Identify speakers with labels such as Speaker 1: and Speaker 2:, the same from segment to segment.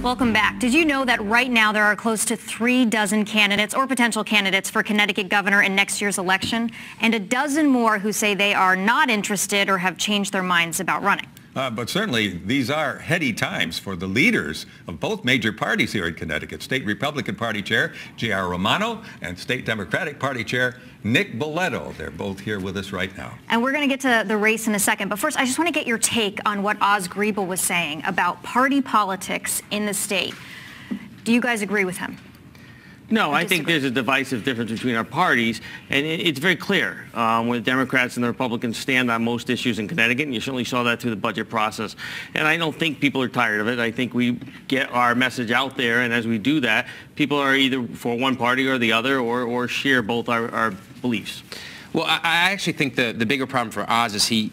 Speaker 1: Welcome back. Did you know that right now there are close to 36 candidates or potential candidates for Connecticut governor in next year's election, and a dozen more who say they are not interested or have changed their minds about running?
Speaker 2: But certainly these are heady times for the leaders of both major parties here in Connecticut. State Republican Party Chair J.R. Romano and State Democratic Party Chair Nick Boletto. They're both here with us right now.
Speaker 1: And we're going to get to the race in a second. But first, I just want to get your take on what Oz Griebel was saying about party politics in the state. Do you guys agree with him?
Speaker 3: No, I think there's a divisive difference between our parties, and it's very clear when the Democrats and the Republicans stand on most issues in Connecticut, and you certainly saw that through the budget process. And I don't think people are tired of it. I think we get our message out there, and as we do that, people are either for one party or the other, or share both our beliefs.
Speaker 4: Well, I actually think the bigger problem for Oz is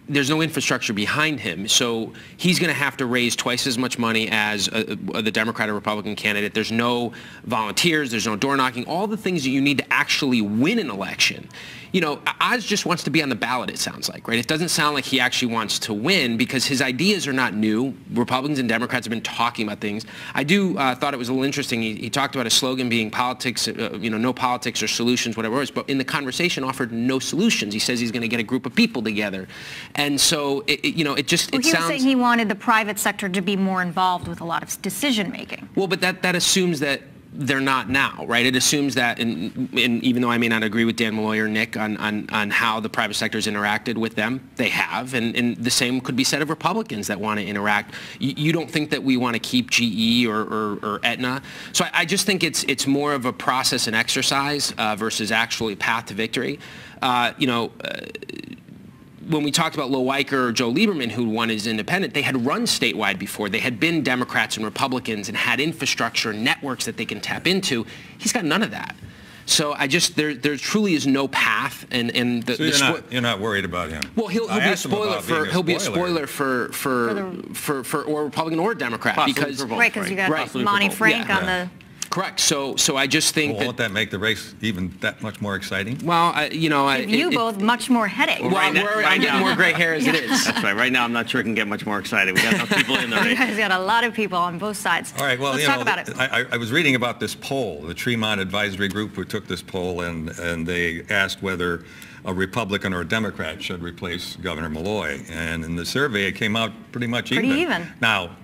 Speaker 4: there's no infrastructure behind him, so he's going to have to raise twice as much money as the Democrat or Republican candidate. There's no volunteers, there's no door knocking, all the things that you need to actually win an election. You know, Oz just wants to be on the ballot, it sounds like, right? It doesn't sound like he actually wants to win because his ideas are not new. Republicans and Democrats have been talking about things. I thought it was a little interesting. He talked about a slogan being politics, no politics or solutions, whatever it was, but in the conversation offered no solutions. He says he's going to get a group of people together. And so, he was
Speaker 1: saying he wanted the private sector to be more involved with a lot of decision making.
Speaker 4: Well, but that assumes that they're not now, right? It assumes that, and even though I may not agree with Dan Malloy or Nick on how the private sector has interacted with them, they have, and the same could be said of Republicans that want to interact. You don't think that we want to keep GE or Aetna? So I just think it's more of a process and exercise versus actually path to victory. When we talked about Lo Weicker or Joe Lieberman, who won as independent, they had run statewide before. They had been Democrats and Republicans and had infrastructure and networks that they can tap into. He's got none of that. So there truly is no path, and
Speaker 2: so you're not worried about him.
Speaker 4: Well, he'll be a spoiler for or Republican or Democrat.
Speaker 3: Possibly
Speaker 4: because
Speaker 1: right, because you got Monty Frank on the.
Speaker 4: Correct. So I just think
Speaker 2: won't that make the race even that much more exciting?
Speaker 4: Well,
Speaker 1: give you both much more headache.
Speaker 4: Well, I'm getting more gray hair as it is.
Speaker 3: That's right. Right now, I'm not sure it can get much more exciting. We got enough people in the race.
Speaker 1: You guys got a lot of people on both sides.
Speaker 2: All right. Well,
Speaker 1: let's talk about it.
Speaker 2: I was reading about this poll, the Tremont Advisory Group who took this poll, and they asked whether a Republican or a Democrat should replace Governor Malloy, and in the survey it came out pretty much even.
Speaker 1: Pretty even.
Speaker 2: Now,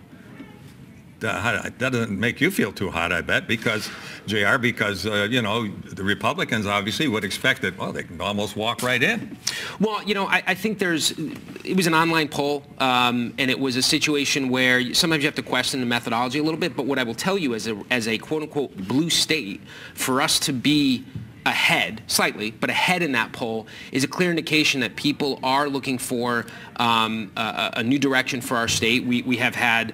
Speaker 2: that doesn't make you feel too hot, I bet, because, JR, the Republicans obviously would expect that, well, they can almost walk right in.
Speaker 4: Well, I think it was an online poll, and it was a situation where sometimes you have to question the methodology a little bit, but what I will tell you as a quote-unquote blue state, for us to be ahead, slightly, but ahead in that poll is a clear indication that people are looking for a new direction for our state. We have had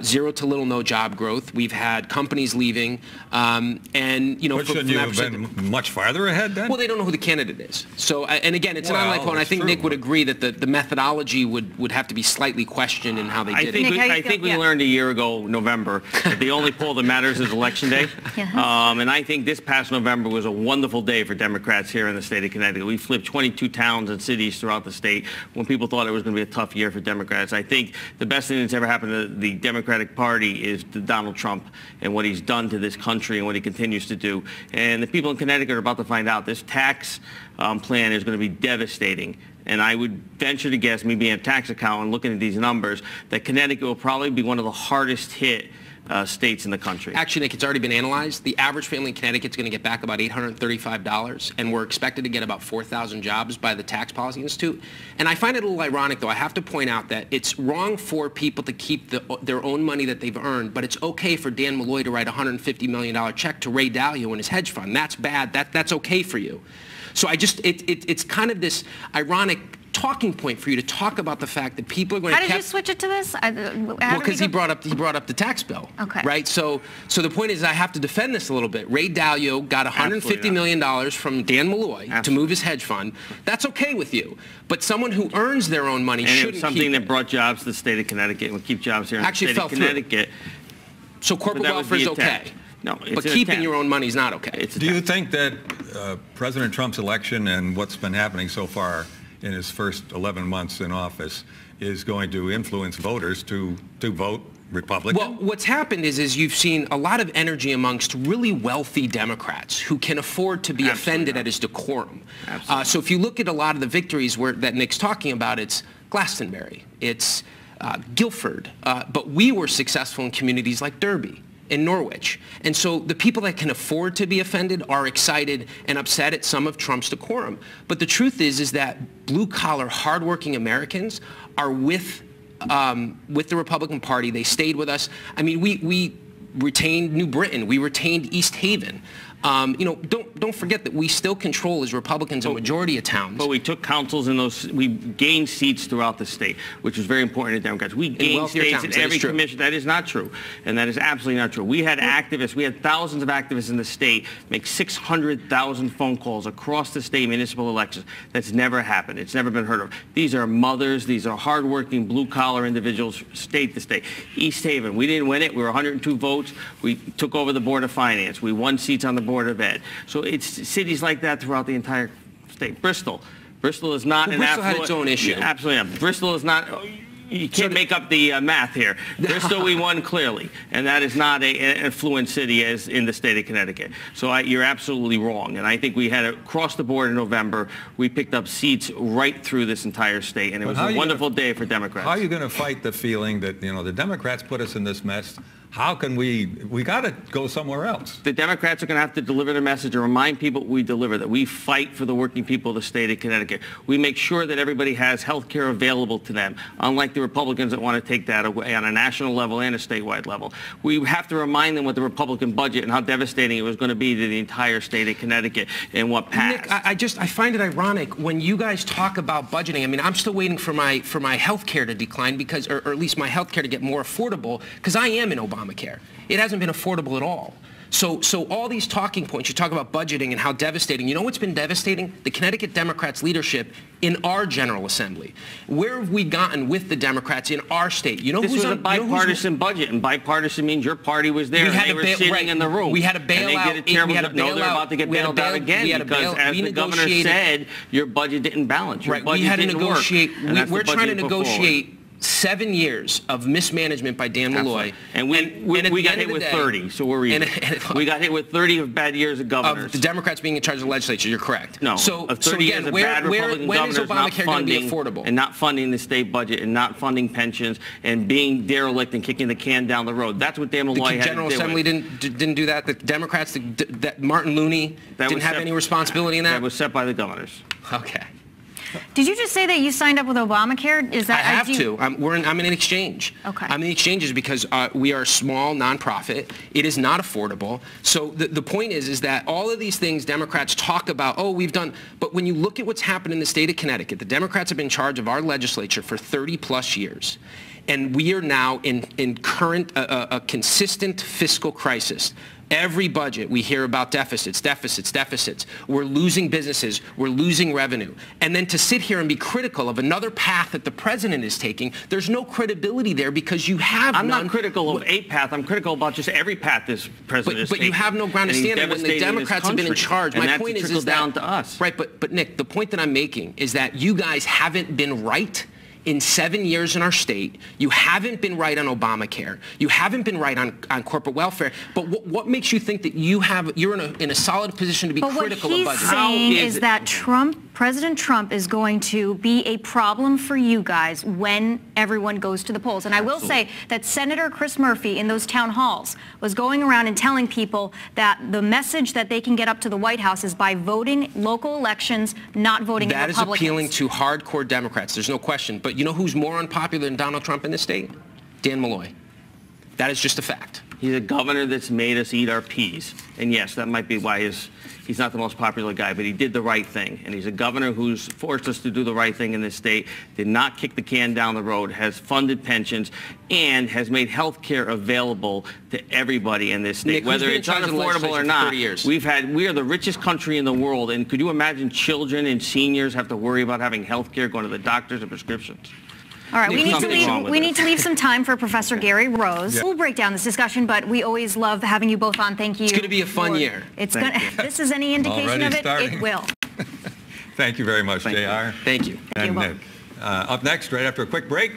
Speaker 4: zero to little no job growth. We've had companies leaving, and
Speaker 2: But shouldn't you have been much farther ahead then?
Speaker 4: Well, they don't know who the candidate is. So, and again, it's an online poll, and I think Nick would agree that the methodology would have to be slightly questioned in how they did it.
Speaker 3: I think we learned a year ago, November, that the only poll that matters is Election Day.
Speaker 1: Yes.
Speaker 3: And I think this past November was a wonderful day for Democrats here in the state of Connecticut. We flipped 22 towns and cities throughout the state when people thought it was going to be a tough year for Democrats. I think the best thing that's ever happened to the Democratic Party is Donald Trump and what he's done to this country and what he continues to do. And the people in Connecticut are about to find out this tax plan is going to be devastating. And I would venture to guess, me being a tax accountant, looking at these numbers, that Connecticut will probably be one of the hardest hit states in the country.
Speaker 4: Actually, Nick, it's already been analyzed. The average family in Connecticut is going to get back about $835, and we're expected to get about 4,000 jobs by the Tax Policy Institute. And I find it a little ironic, though. I have to point out that it's wrong for people to keep their own money that they've earned, but it's okay for Dan Malloy to write a $150 million check to Ray Dalio and his hedge fund. That's bad. That's okay for you. So it's kind of this ironic talking point for you to talk about the fact that people are going to.
Speaker 1: How did you switch it to this?
Speaker 4: Well, because he brought up the tax bill.
Speaker 1: Okay.
Speaker 4: Right. So the point is, I have to defend this a little bit. Ray Dalio got $150 million from Dan Malloy to move his hedge fund. That's okay with you, but someone who earns their own money shouldn't.
Speaker 3: Something that brought jobs to the state of Connecticut and would keep jobs here in the state of Connecticut.
Speaker 4: So corporate welfare is okay.
Speaker 3: No,
Speaker 4: but keeping your own money is not okay.
Speaker 2: Do you think that President Trump's election and what's been happening so far in his first 11 months in office is going to influence voters to vote Republican?
Speaker 4: Well, what's happened is you've seen a lot of energy amongst really wealthy Democrats who can afford to be offended at his decorum. So if you look at a lot of the victories that Nick's talking about, it's Glastonbury, it's Guilford, but we were successful in communities like Derby, in Norwich. And so the people that can afford to be offended are excited and upset at some of Trump's decorum. But the truth is that blue-collar, hardworking Americans are with the Republican Party. They stayed with us. I mean, we retained New Britain. We retained East Haven. You know, don't forget that we still control as Republicans a majority of towns.
Speaker 3: But we took councils in those. We gained seats throughout the state, which was very important to Democrats. We gained states in every commission. That is not true, and that is absolutely not true. We had activists. We had thousands of activists in the state make 600,000 phone calls across the state municipal elections. That's never happened. It's never been heard of. These are mothers. These are hardworking blue-collar individuals, state to state. East Haven. We didn't win it. We were 102 votes. We took over the Board of Finance. We won seats on the Board of Ed. So it's cities like that throughout the entire state. Bristol is not an affluent.
Speaker 4: Bristol had its own issue.
Speaker 3: Absolutely not. Bristol is not. You can't make up the math here. Bristol, we won clearly, and that is not an affluent city as in the state of Connecticut. So you're absolutely wrong. And I think we had across the board in November, we picked up seats right through this entire state, and it was a wonderful day for Democrats.
Speaker 2: How are you going to fight the feeling that, you know, the Democrats put us in this mess? How can we got to go somewhere else?
Speaker 3: The Democrats are going to have to deliver their message and remind people we deliver, that we fight for the working people of the state of Connecticut. We make sure that everybody has health care available to them, unlike the Republicans that want to take that away on a national level and a statewide level. We have to remind them what the Republican budget and how devastating it was going to be to the entire state of Connecticut and what passed.
Speaker 4: Nick, I find it ironic when you guys talk about budgeting. I mean, I'm still waiting for my health care to decline because, or at least my health care to get more affordable, because I am in Obamacare. It hasn't been affordable at all. So all these talking points, you talk about budgeting and how devastating. You know what's been devastating? The Connecticut Democrats' leadership in our General Assembly. Where have we gotten with the Democrats in our state? You know,
Speaker 3: this was a bipartisan budget, and bipartisan means your party was there, and they were sitting in the room.
Speaker 4: We had a bailout.
Speaker 3: And they did a terrible job. No, they're about to get bailed out again because, as the governor said, your budget didn't balance. Your budget didn't work.
Speaker 4: We're trying to negotiate 7 years of mismanagement by Dan Malloy.
Speaker 3: And we got hit with 30, so we're even. We got hit with 30 of bad years of governors.
Speaker 4: Of the Democrats being in charge of the legislature, you're correct.
Speaker 3: No, of 30 years of bad Republican governors not funding and not funding the state budget and not funding pensions and being derelict and kicking the can down the road. That's what Dan Malloy had to do.
Speaker 4: The General Assembly didn't do that. The Democrats, that Martin Looney didn't have any responsibility in that?
Speaker 3: That was set by the governors.
Speaker 4: Okay.
Speaker 1: Did you just say that you signed up with Obamacare? Is that
Speaker 4: I have to. I'm in an exchange.
Speaker 1: Okay.
Speaker 4: I'm in exchanges because we are a small nonprofit. It is not affordable. So the point is that all of these things Democrats talk about, oh, we've done, but when you look at what's happened in the state of Connecticut, the Democrats have been in charge of our legislature for 30 plus years. And we are now in current, a consistent fiscal crisis. Every budget, we hear about deficits. We're losing businesses. We're losing revenue. And then to sit here and be critical of another path that the president is taking, there's no credibility there because you have
Speaker 3: I'm not critical of a path. I'm critical about just every path this president is taking.
Speaker 4: But you have no ground to stand on when the Democrats have been in charge.
Speaker 3: My point is down to us.
Speaker 4: Right, but Nick, the point that I'm making is that you guys haven't been right in 7 years in our state. You haven't been right on Obamacare. You haven't been right on corporate welfare. But what makes you think that you're in a solid position to be critical of budget?
Speaker 1: What he's saying is that President Trump is going to be a problem for you guys when everyone goes to the polls. And I will say that Senator Chris Murphy in those town halls was going around and telling people that the message that they can get up to the White House is by voting local elections, not voting Republicans.
Speaker 4: That is appealing to hardcore Democrats. There's no question. But you know who's more unpopular than Donald Trump in this state? Dan Malloy. That is just a fact.
Speaker 3: He's a governor that's made us eat our peas. And yes, that might be why he's not the most popular guy, but he did the right thing. And he's a governor who's forced us to do the right thing in this state, did not kick the can down the road, has funded pensions, and has made health care available to everybody in this state.
Speaker 4: Nick,
Speaker 3: whether it's unaffordable or not, we are the richest country in the world. And could you imagine children and seniors have to worry about having health care, going to the doctors, and prescriptions?
Speaker 1: All right, we need to leave some time for Professor Gary Rose. Yeah. We'll break down this discussion, but we always love having you both on. Thank you.
Speaker 4: It's going to be a fun year.
Speaker 1: If this is any indication of it, it will.
Speaker 2: Thank you very much, JR.
Speaker 4: Thank you.
Speaker 2: And Nick. Up next, right after a quick break,